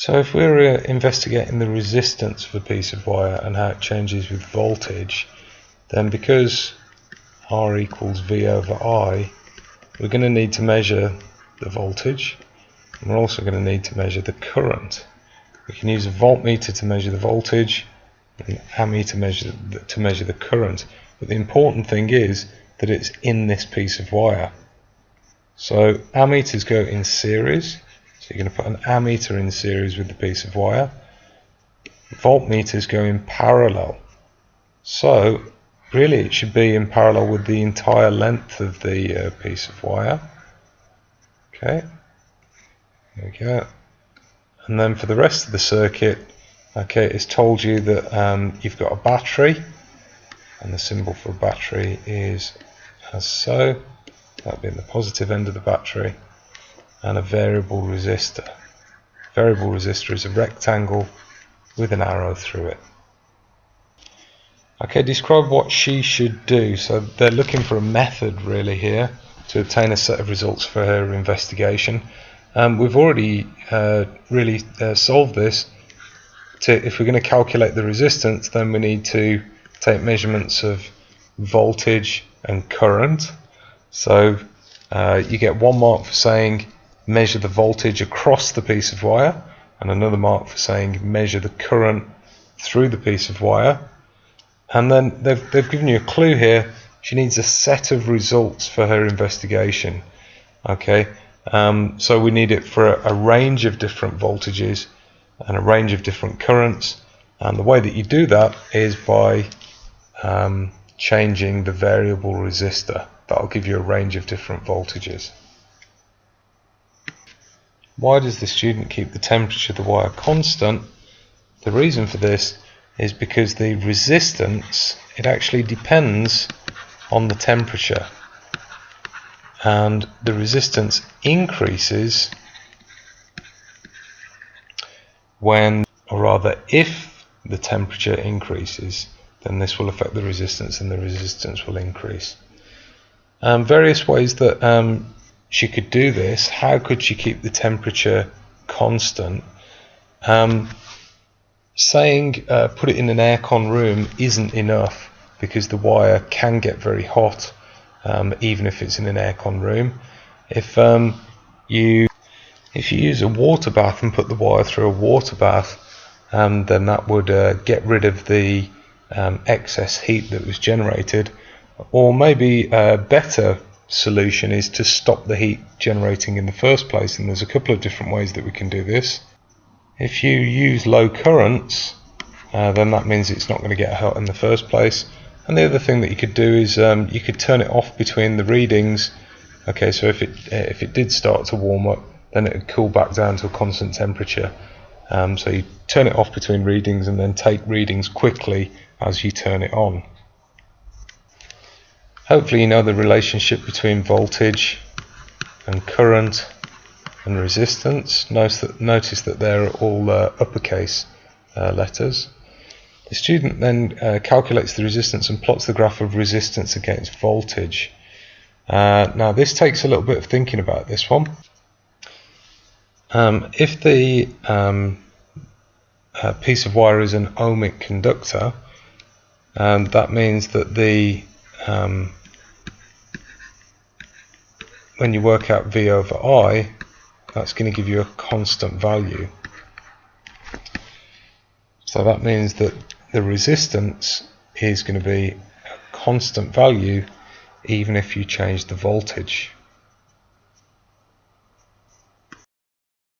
So if we're investigating the resistance of a piece of wire and how it changes with voltage, then because R equals V over I, we're going to need to measure the voltage, and we're also going to need to measure the current. We can use a voltmeter to measure the voltage and an ammeter to measure the current, but the important thing is that it's in this piece of wire. So ammeters go in series, so you're going to put an ammeter in series with the piece of wire. Voltmeters go in parallel, so really it should be in parallel with the entire length of the piece of wire. Okay, there we go. And then for the rest of the circuit, okay, it's told you that you've got a battery, and the symbol for a battery is as so. That'll be in the positive end of the battery, and a variable resistor. Variable resistor is a rectangle with an arrow through it. Okay, describe what she should do. So they're looking for a method really here to obtain a set of results for her investigation. We've already really solved this. If we're going to calculate the resistance, then we need to take measurements of voltage and current. So you get 1 mark for saying measure the voltage across the piece of wire, and another mark for saying measure the current through the piece of wire. And then they've given you a clue here. She needs a set of results for her investigation. Okay, so we need it for a range of different voltages and a range of different currents, and the way that you do that is by changing the variable resistor. That'll give you a range of different voltages. Why does the student keep the temperature of the wire constant? The reason for this is because the resistance, it actually depends on the temperature, and the resistance increases when, or rather if the temperature increases, then this will affect the resistance and the resistance will increase. Various ways that she could do this. How could she keep the temperature constant? Saying put it in an aircon room isn't enough, because the wire can get very hot even if it's in an aircon room. If you use a water bath and put the wire through a water bath, then that would get rid of the excess heat that was generated. Or maybe a better solution is to stop the heat generating in the first place, and there's a couple of different ways that we can do this. If you use low currents, then that means it's not going to get hot in the first place. And the other thing that you could do is you could turn it off between the readings. Okay, so if it did start to warm up, then it would cool back down to a constant temperature. So you turn it off between readings and then take readings quickly as you turn it on. Hopefully you know the relationship between voltage and current and resistance. Notice that they're all uppercase letters. The student then calculates the resistance and plots the graph of resistance against voltage. Now this takes a little bit of thinking about this one. If the piece of wire is an ohmic conductor, that means that when you work out V over I, that's going to give you a constant value. So that means that the resistance is going to be a constant value even if you change the voltage.